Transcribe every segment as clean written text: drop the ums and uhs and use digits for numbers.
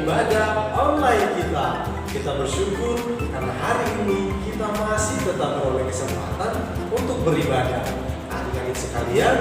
ibadah online kita. Kita bersyukur karena hari ini kita masih tetap beroleh kesempatan untuk beribadah. Adik-adik sekalian,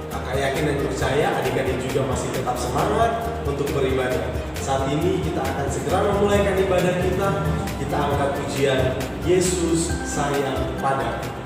kakak yakin dan percaya adik-adik juga masih tetap semangat untuk beribadah. Saat ini kita akan segera memulaikan ibadah kita. Kita angkat pujian Yesus sayang padaku.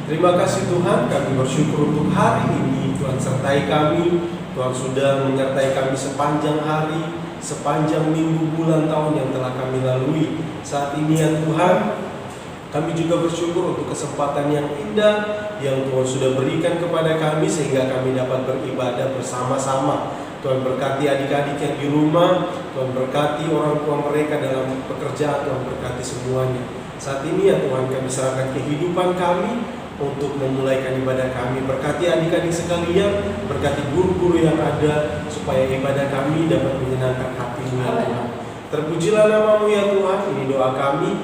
Terima kasih Tuhan, kami bersyukur untuk hari ini. Tuhan sertai kami, Tuhan sudah menyertai kami sepanjang hari, sepanjang minggu, bulan, tahun yang telah kami lalui. Saat ini ya Tuhan, kami juga bersyukur untuk kesempatan yang indah yang Tuhan sudah berikan kepada kami sehingga kami dapat beribadah bersama-sama. Tuhan berkati adik-adik yang di rumah, Tuhan berkati orang tua mereka dalam pekerjaan, Tuhan berkati semuanya. Saat ini ya Tuhan, kami serahkan kehidupan kami untuk memulaikan ibadah kami. Berkati adik-adik sekalian, berkati guru-guru yang ada, supaya ibadah kami dapat menyenangkan hati-Mu ya Tuhan. Terpujilah nama-Mu ya Tuhan. Ini doa kami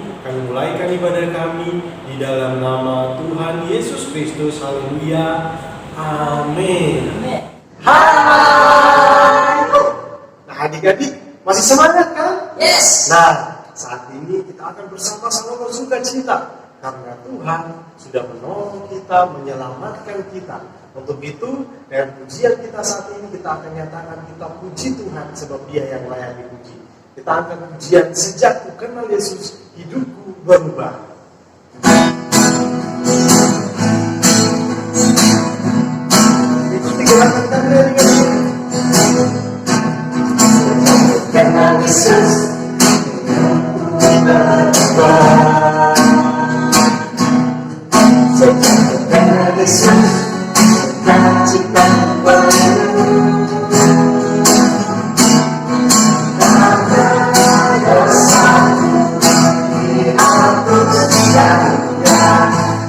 mulaikan ibadah kami di dalam nama Tuhan Yesus Kristus. Haleluya, amin. Hai. Nah adik-adik masih semangat kan? Yes. Nah saat ini kita akan bersama-sama bersuka cita karena Tuhan sudah menolong kita, menyelamatkan kita. Untuk itu, dengan pujian kita saat ini kita akan nyatakan kita puji Tuhan sebab Dia yang layak dipuji. Kita akan pujian sejak ku kenal Yesus, hidupku berubah. Ikuti gerakan tangan dengan ini. Kenal Yesus, hidupku berubah. Karena Yesus cita baru, karena dosaku dihapus dan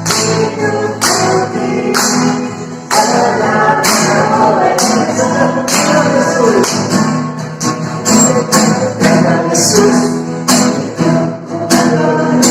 hidupku digerakkan oleh Yesus. Karena Yesus hidupku baru.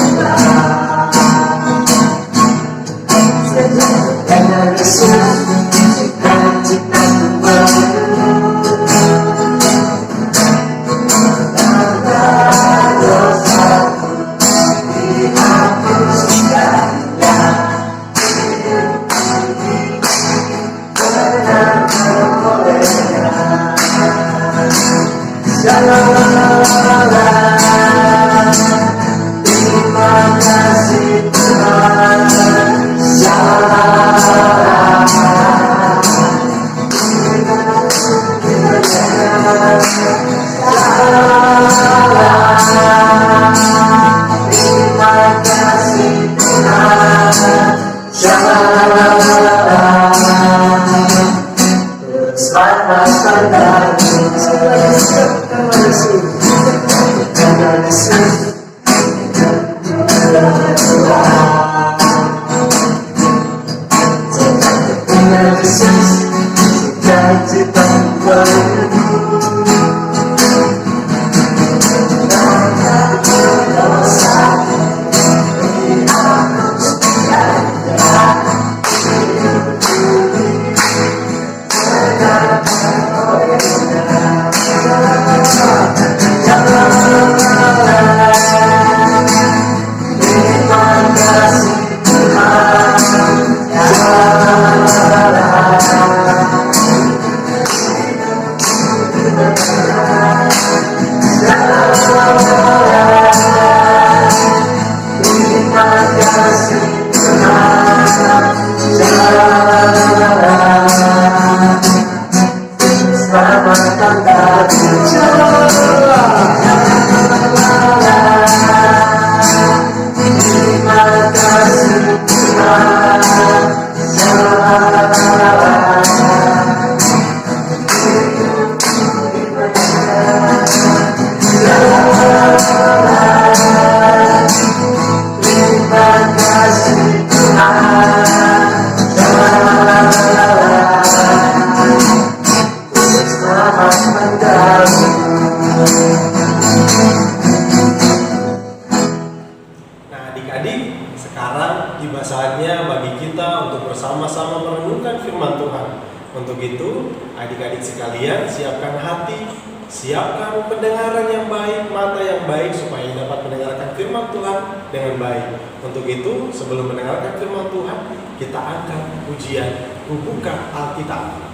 sekarang tiba saatnya bagi kita untuk bersama-sama merenungkan firman Tuhan. Untuk itu, adik-adik sekalian, siapkan hati, siapkan pendengaran yang baik, mata yang baik supaya dapat mendengarkan firman Tuhan dengan baik. Untuk itu, sebelum mendengarkan firman Tuhan, kita angkat pujian, buka Alkitab.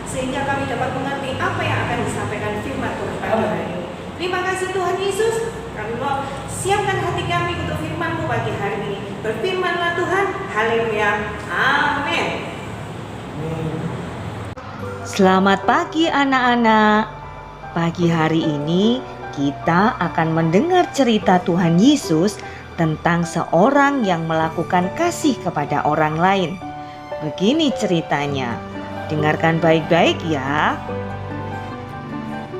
Sehingga kami dapat mengerti apa yang akan disampaikan firman Tuhan pada hari ini. Terima kasih Tuhan Yesus. Kami mau siapkan hati kami untuk firman-Mu pagi hari ini. Berfirmanlah Tuhan. Haleluya. Amin. Selamat pagi anak-anak. Pagi hari ini kita akan mendengar cerita Tuhan Yesus tentang seorang yang melakukan kasih kepada orang lain. Begini ceritanya. Dengarkan baik-baik ya.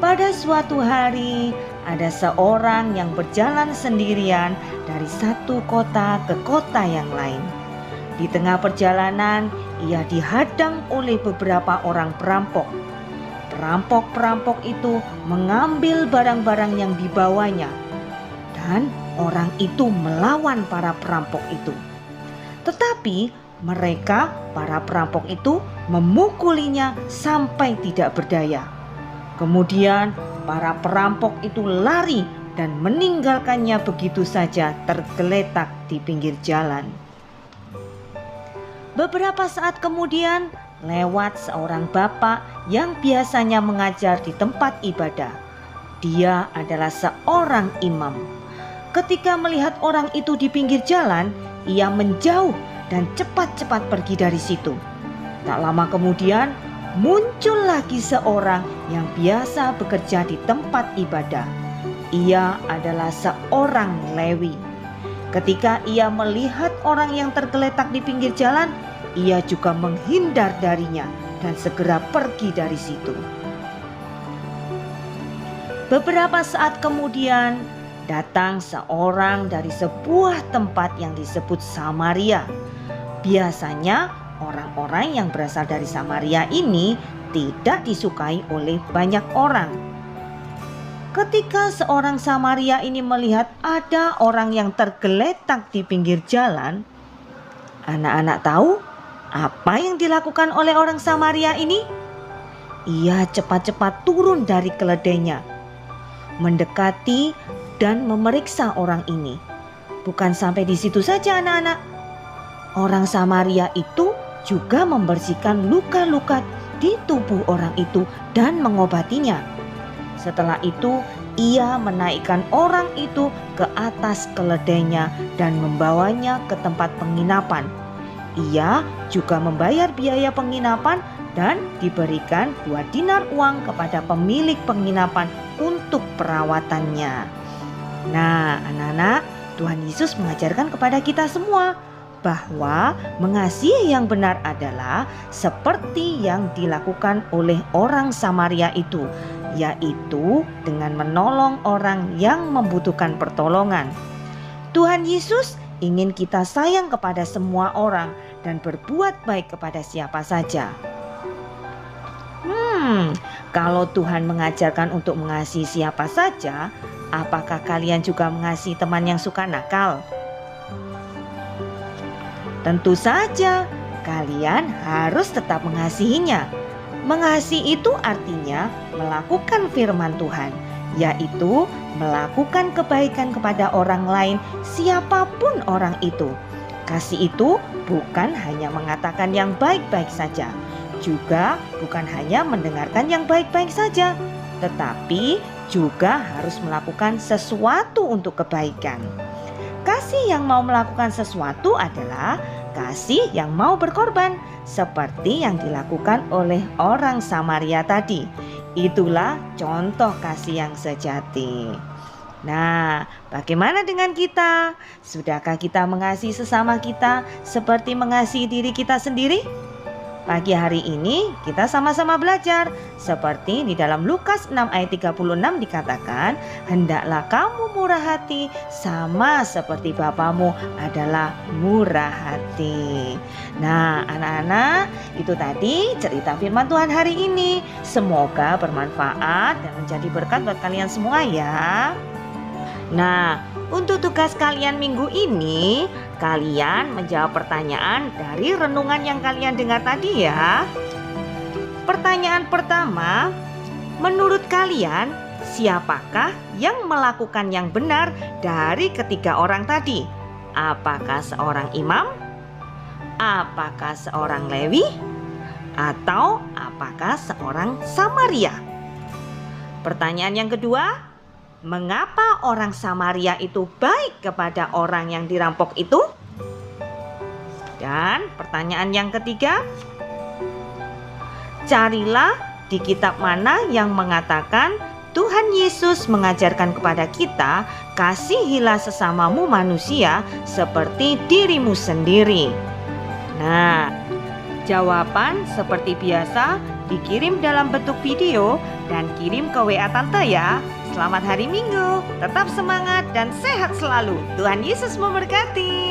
Pada suatu hari, ada seorang yang berjalan sendirian dari satu kota ke kota yang lain. Di tengah perjalanan, ia dihadang oleh beberapa orang perampok. Perampok-perampok itu mengambil barang-barang yang dibawanya, dan orang itu melawan para perampok itu. Tetapi mereka, para perampok itu, memukulinya sampai tidak berdaya. Kemudian para perampok itu lari dan meninggalkannya begitu saja tergeletak di pinggir jalan. Beberapa saat kemudian lewat seorang bapak yang biasanya mengajar di tempat ibadah. Dia adalah seorang imam. Ketika melihat orang itu di pinggir jalan, ia menjauh dan cepat-cepat pergi dari situ. Tak lama kemudian muncul lagi seorang yang biasa bekerja di tempat ibadah. Ia adalah seorang Lewi. Ketika ia melihat orang yang tergeletak di pinggir jalan, ia juga menghindar darinya dan segera pergi dari situ. Beberapa saat kemudian datang seorang dari sebuah tempat yang disebut Samaria. Biasanya orang-orang yang berasal dari Samaria ini tidak disukai oleh banyak orang. Ketika seorang Samaria ini melihat ada orang yang tergeletak di pinggir jalan, anak-anak tahu apa yang dilakukan oleh orang Samaria ini? Ia cepat-cepat turun dari keledainya, mendekati dan memeriksa orang ini. Bukan sampai di situ saja anak-anak. Orang Samaria itu juga membersihkan luka-luka di tubuh orang itu dan mengobatinya. Setelah itu, ia menaikkan orang itu ke atas keledainya dan membawanya ke tempat penginapan. Ia juga membayar biaya penginapan dan diberikan 2 dinar uang kepada pemilik penginapan untuk perawatannya. Nah, anak-anak, Tuhan Yesus mengajarkan kepada kita semua bahwa mengasihi yang benar adalah seperti yang dilakukan oleh orang Samaria itu, yaitu dengan menolong orang yang membutuhkan pertolongan. Tuhan Yesus ingin kita sayang kepada semua orang dan berbuat baik kepada siapa saja. Kalau Tuhan mengajarkan untuk mengasihi siapa saja, apakah kalian juga mengasihi teman yang suka nakal? Tentu saja, kalian harus tetap mengasihinya. Mengasihi itu artinya melakukan firman Tuhan, yaitu melakukan kebaikan kepada orang lain, siapapun orang itu. Kasih itu bukan hanya mengatakan yang baik-baik saja, juga bukan hanya mendengarkan yang baik-baik saja, tetapi juga harus melakukan sesuatu untuk kebaikan. Kasih yang mau melakukan sesuatu adalah kasih yang mau berkorban, seperti yang dilakukan oleh orang Samaria tadi. Itulah contoh kasih yang sejati. Nah, bagaimana dengan kita? Sudahkah kita mengasihi sesama kita seperti mengasihi diri kita sendiri? Pagi hari ini kita sama-sama belajar. Seperti di dalam Lukas 6 ayat 36 dikatakan, hendaklah kamu murah hati sama seperti Bapamu adalah murah hati. Nah, anak-anak, itu tadi cerita firman Tuhan hari ini. Semoga bermanfaat dan menjadi berkat buat kalian semua ya. Nah, untuk tugas kalian minggu ini, kalian menjawab pertanyaan dari renungan yang kalian dengar tadi ya. Pertanyaan pertama, menurut kalian siapakah yang melakukan yang benar dari ketiga orang tadi? Apakah seorang imam? Apakah seorang Lewi? Atau apakah seorang Samaria? Pertanyaan yang kedua, mengapa orang Samaria itu baik kepada orang yang dirampok itu? Dan pertanyaan yang ketiga, carilah di kitab mana yang mengatakan Tuhan Yesus mengajarkan kepada kita, kasihilah sesamamu manusia seperti dirimu sendiri. Nah, jawaban seperti biasa dikirim dalam bentuk video dan kirim ke WA Tante ya. Selamat hari Minggu, tetap semangat dan sehat selalu. Tuhan Yesus memberkati.